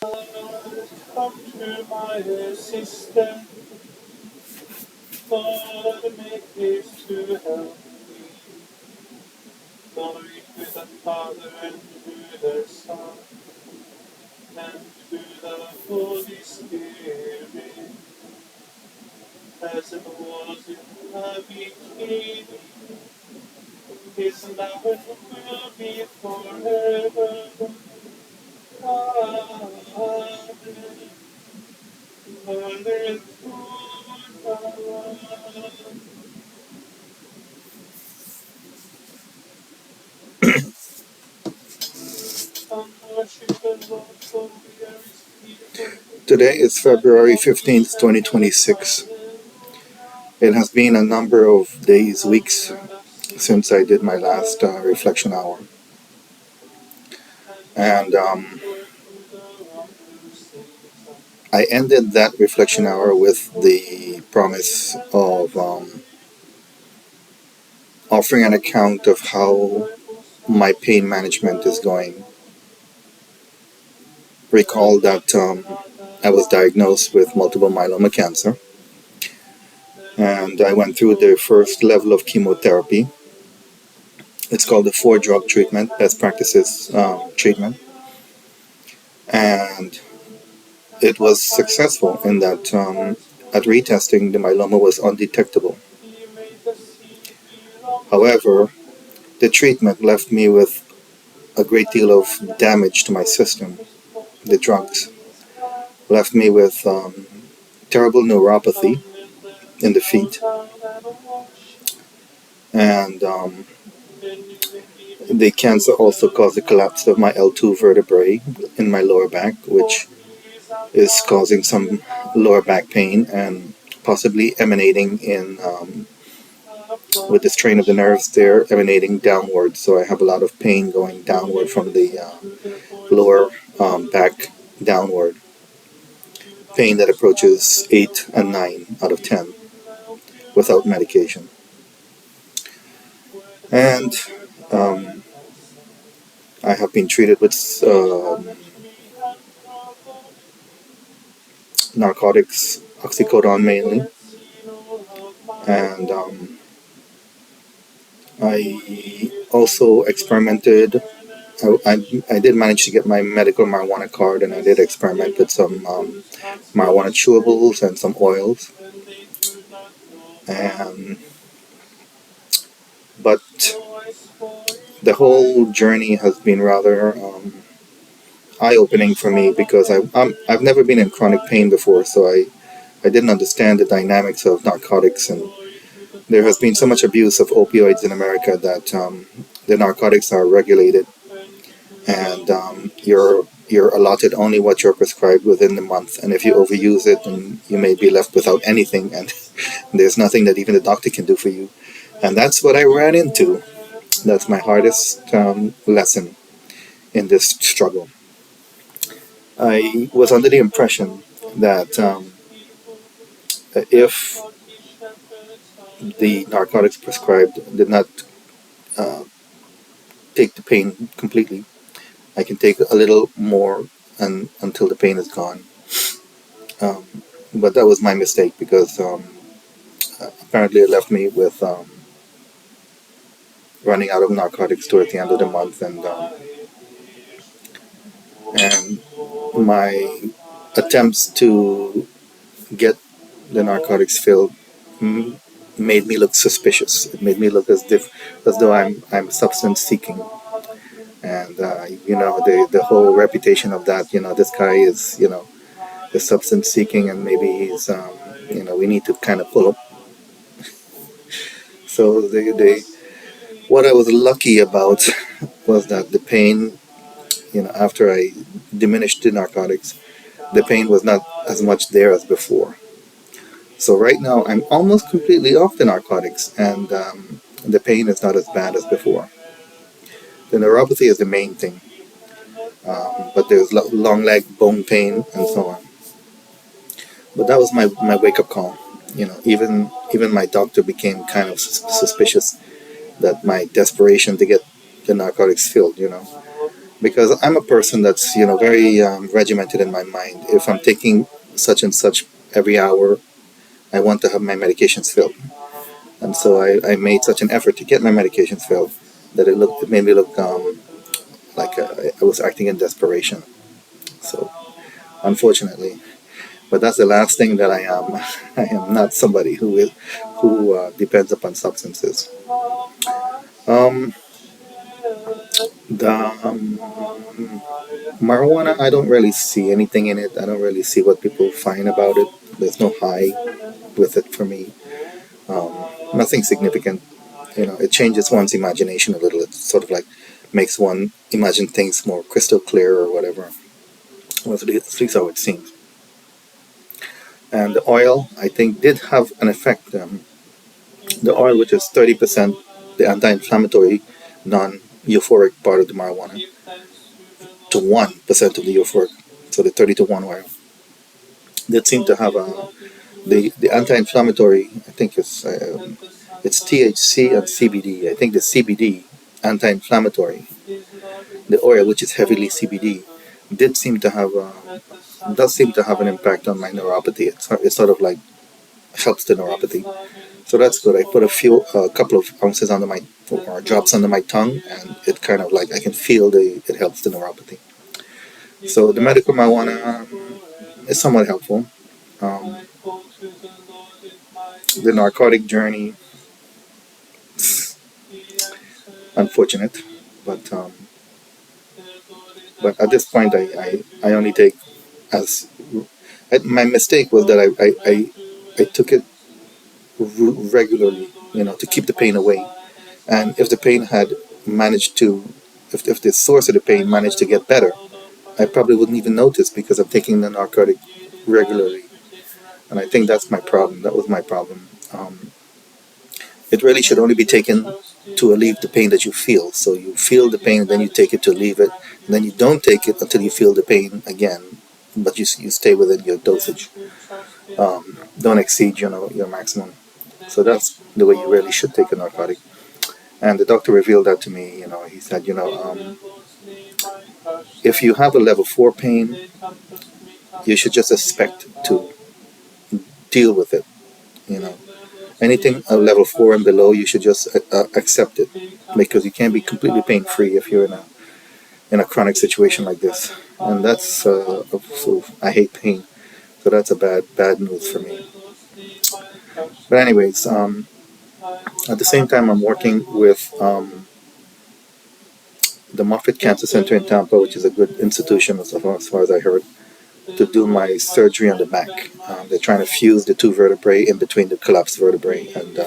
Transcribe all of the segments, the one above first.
Come to my assistance, Lord, make haste to help me. Glory to the Father, and to the Son, and to the Holy Spirit, as it was in the beginning, is now, and will be forever. Amen. Hallelujah. Today is February 15th, 2026. It has been a number of days, weeks since I did my last reflection hour. And I ended that reflection hour with the promise of offering an account of how my pain management is going. Recall that I was diagnosed with multiple myeloma cancer, and I went through the first level of chemotherapy. It's called the 4-drug treatment, best practices treatment, and it was successful in that at retesting the myeloma was undetectable. However, the treatment left me with a great deal of damage to my system. The drugs left me with terrible neuropathy in the feet, and the cancer also caused the collapse of my L2 vertebrae in my lower back, which is causing some lower back pain and possibly emanating in with the strain of the nerves there emanating downward. So I have a lot of pain going downward from the lower back downward. Pain that approaches 8 and 9 out of 10 without medication. And I have been treated with narcotics, oxycodone mainly, and I also experimented. I did manage to get my medical marijuana card, and I did experiment with some marijuana chewables and some oils. But the whole journey has been rather eye-opening for me because I've never been in chronic pain before, so I didn't understand the dynamics of narcotics, and there has been so much abuse of opioids in America that the narcotics are regulated, and you're allotted only what you're prescribed within the month, and if you overuse it, then you may be left without anything, and there's nothing that even the doctor can do for you. And that's what I ran into. That's my hardest lesson in this struggle. I was under the impression that if the narcotics prescribed did not uh, take the pain completely, I can take a little more and until the pain is gone. Um, but that was my mistake because apparently it left me with running out of narcotics towards the end of the month, and my attempts to get the narcotics filled made me look suspicious. It made me look as though I'm substance seeking, and the whole reputation of that. This guy is the substance seeking, and maybe he's we need to kind of pull up. So the what I was lucky about was that the pain, after I diminished the narcotics, the pain was not as much there as before. So right now I'm almost completely off the narcotics, and the pain is not as bad as before. The neuropathy is the main thing, but there's long leg bone pain and so on. But that was my wake up call. Even my doctor became kind of suspicious that my desperation to get the narcotics filled. because I'm a person that's very regimented in my mind. If I'm taking such and such every hour, I want to have my medications filled, and so I made such an effort to get my medications filled that it made me look like I was acting in desperation. So unfortunately, but that's the last thing that I am. I am not somebody who depends upon substances. Um, the marijuana, I don't really see anything in it. I don't really see what people find about it. There's no high with it for me. Nothing significant. It changes one's imagination a little. It sort of like makes one imagine things more crystal clear or whatever. Well, at least how it seems. And the oil, I think, did have an effect. The oil, which is 30% the anti-inflammatory, non-euphoric part of the marijuana, to 1% of the euphoric, so the 30 to 1 oil, did seem to have the anti-inflammatory. I think it's THC and CBD. I think the CBD anti-inflammatory, the oil, which is heavily CBD, did seem to have does seem to have an impact on my neuropathy. It's sort of like helps the neuropathy. So that's good. I put a couple of ounces under my, or drops under my tongue, and it kind of like I can feel it helps the neuropathy. So the medical marijuana is somewhat helpful. Um, the narcotic journey, unfortunate, but at this point I only take as my mistake was that I took it regularly, to keep the pain away. And if the pain had managed to, if the source of the pain managed to get better, I probably wouldn't even notice because I'm taking the narcotic regularly. And I think that's my problem. That was my problem. It really should only be taken to alleviate the pain that you feel. So you feel the pain, and then you take it to alleviate it. And then you don't take it until you feel the pain again, but you stay within your dosage. Don't exceed, your maximum. So that's the way you really should take a narcotic. And the doctor revealed that to me. He said, if you have a level 4 pain, you should just expect to deal with it. You know, anything a level 4 and below, you should just accept it, because you can't be completely pain free if you're in a chronic situation like this. And that's so I hate pain, so that's a bad news for me. But anyways, at the same time, I'm working with the Moffitt Cancer Center in Tampa, which is a good institution as far as I heard, to do my surgery on the back. They're trying to fuse the two vertebrae in between the collapsed vertebrae and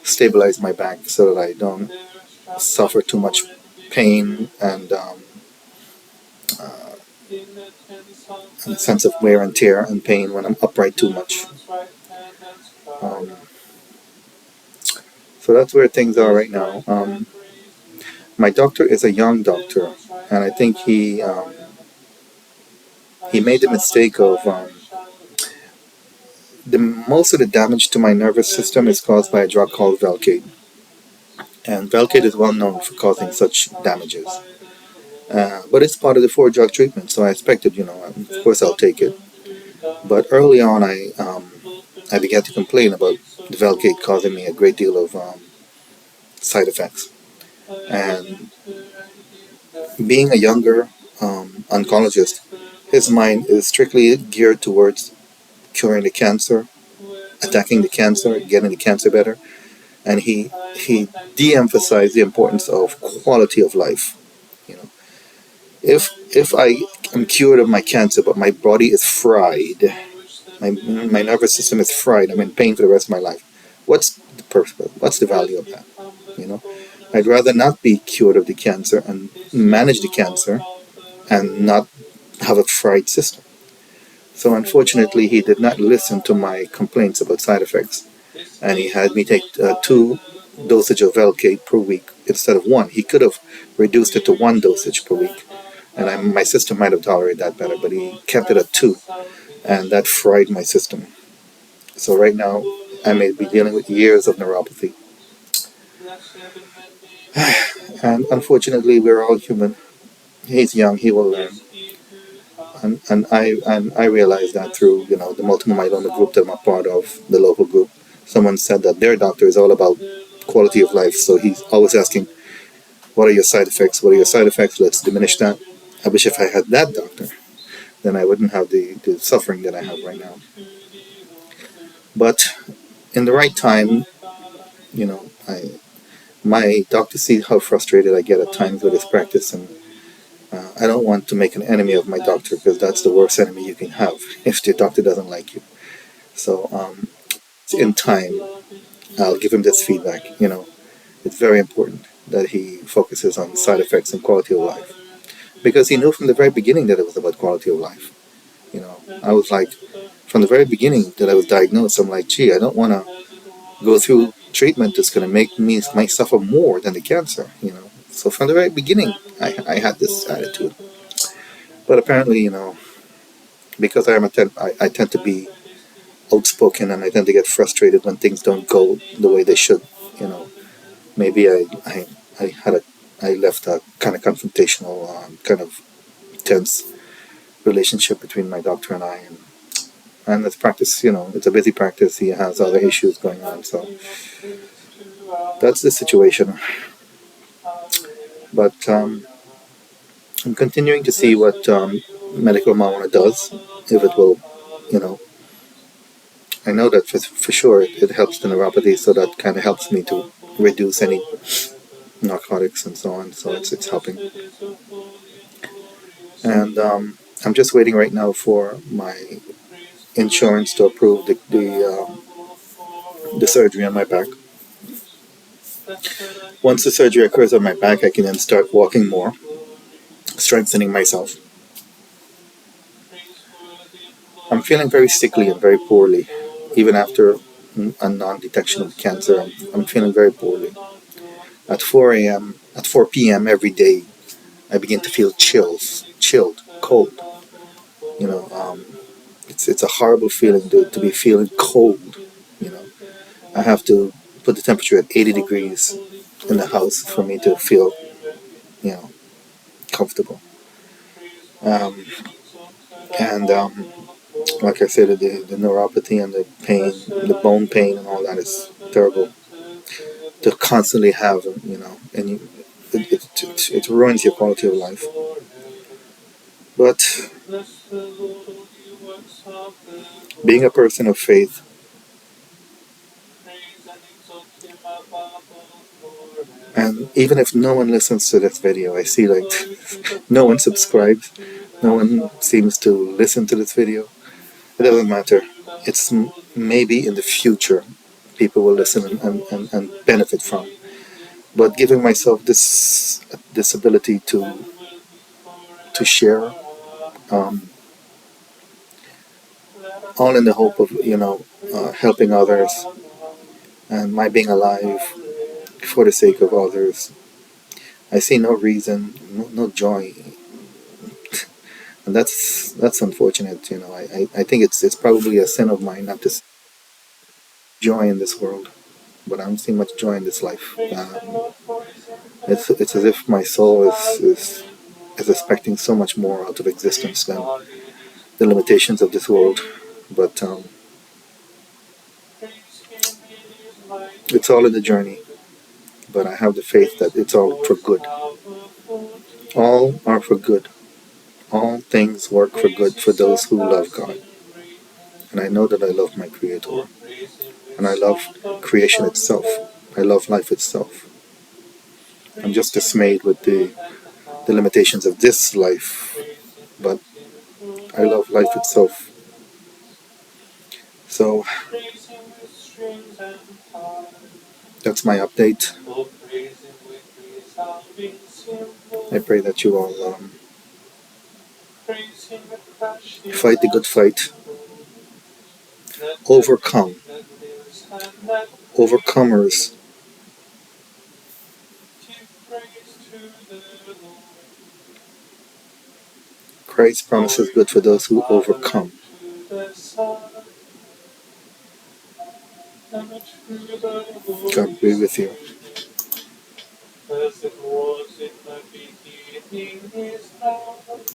stabilize my back so that I don't suffer too much pain and a sense of wear and tear and pain when I'm upright too much. Um, so that's where things are right now. My doctor is a young doctor, and I think he made the mistake of the most of the damage to my nervous system is caused by a drug called Velcade, and Velcade is well known for causing such damages. But it's part of the 4 drug treatment, so I expected, of course I'll take it. But early on, I began to complain about the Velcade causing me a great deal of side effects, and being a younger oncologist, his mind is strictly geared towards curing the cancer, attacking the cancer, getting the cancer better, and he de-emphasized the importance of quality of life. You know, if I am cured of my cancer, but my body is fried, my nervous system is fried, I'm in pain for the rest of my life. What's the purpose? What's the value of that? You know, I'd rather not be cured of the cancer and manage the cancer and not have a fried system. So unfortunately, he did not listen to my complaints about side effects, and he had me take 2 dosage of Velcade per week instead of 1. He could have reduced it to 1 dosage per week, and my system might have tolerated that better, but he kept it at 2, and that fried my system. So right now, I may be dealing with years of neuropathy. And unfortunately, we're all human. he's young, he will learn. And I realized that through the multiple myeloma group that I'm a part of, the local group. Someone said that their doctor is all about quality of life, so he's always asking, "What are your side effects? What are your side effects? Let's diminish that." I wish if I had that doctor, then I wouldn't have the suffering that I have right now. But in the right time, I my doctor sees how frustrated I get at times with his practice, and I don't want to make an enemy of my doctor because that's the worst enemy you can have if the doctor doesn't like you. So in time, I'll give him this feedback. It's very important that he focuses on side effects and quality of life because he knew from the very beginning that it was about quality of life. I was like, from the very beginning that I was diagnosed, I'm like, gee, I don't want to go through treatment that's going to make me might suffer more than the cancer. So from the very beginning, I had this attitude. But apparently, because I tend to be outspoken and I tend to get frustrated when things don't go the way they should. You know, maybe I left a kind of confrontational, kind of tense relationship between my doctor and I, and it's practice. It's a busy practice. He has other issues going on, so that's the situation. But I'm continuing to see what medical marijuana does, if it will, you know. I know that for sure it helps the neuropathy, so that kind of helps me to reduce any narcotics and so on. So it's helping, and I'm just waiting right now for my insurance to approve the surgery on my back. Once the surgery occurs on my back, I can then start walking more, strengthening myself. I'm feeling very sickly and very poorly, even after a non-detection of cancer. I'm feeling very poorly. At 4 a.m., at 4 p.m. every day, I begin to feel chilled, cold. You know, um, it's a horrible feeling to be feeling cold. You know, I have to put the temperature at 80 degrees in the house for me to feel, you know, comfortable. Um, and like I said, the neuropathy and the pain, the bone pain, and all that is terrible to constantly have. And it ruins your quality of life. But being a person of faith, and even if no one listens to this video, I see like no one subscribes, no one seems to listen to this video. It doesn't matter. It's maybe in the future people will listen and benefit from. But giving myself this ability to share, um, all in the hope of helping others and my being alive for the sake of others. I see no reason, no joy, and that's unfortunate. I think it's probably a sin of mine not to see joy in this world, but I don't see much joy in this life. It's as if my soul is expecting so much more out of existence than the limitations of this world. But it's all in the journey. But I have the faith that it's all for good. All are for good. All things work for good for those who love God. And I know that I love my Creator. And I love creation itself. I love life itself. I'm just dismayed with the limitations of this life. But I love life itself. So that's my update. I pray that you all fight the good fight, overcome, overcomers. Christ promises good for those who overcome. God be with you. King is love.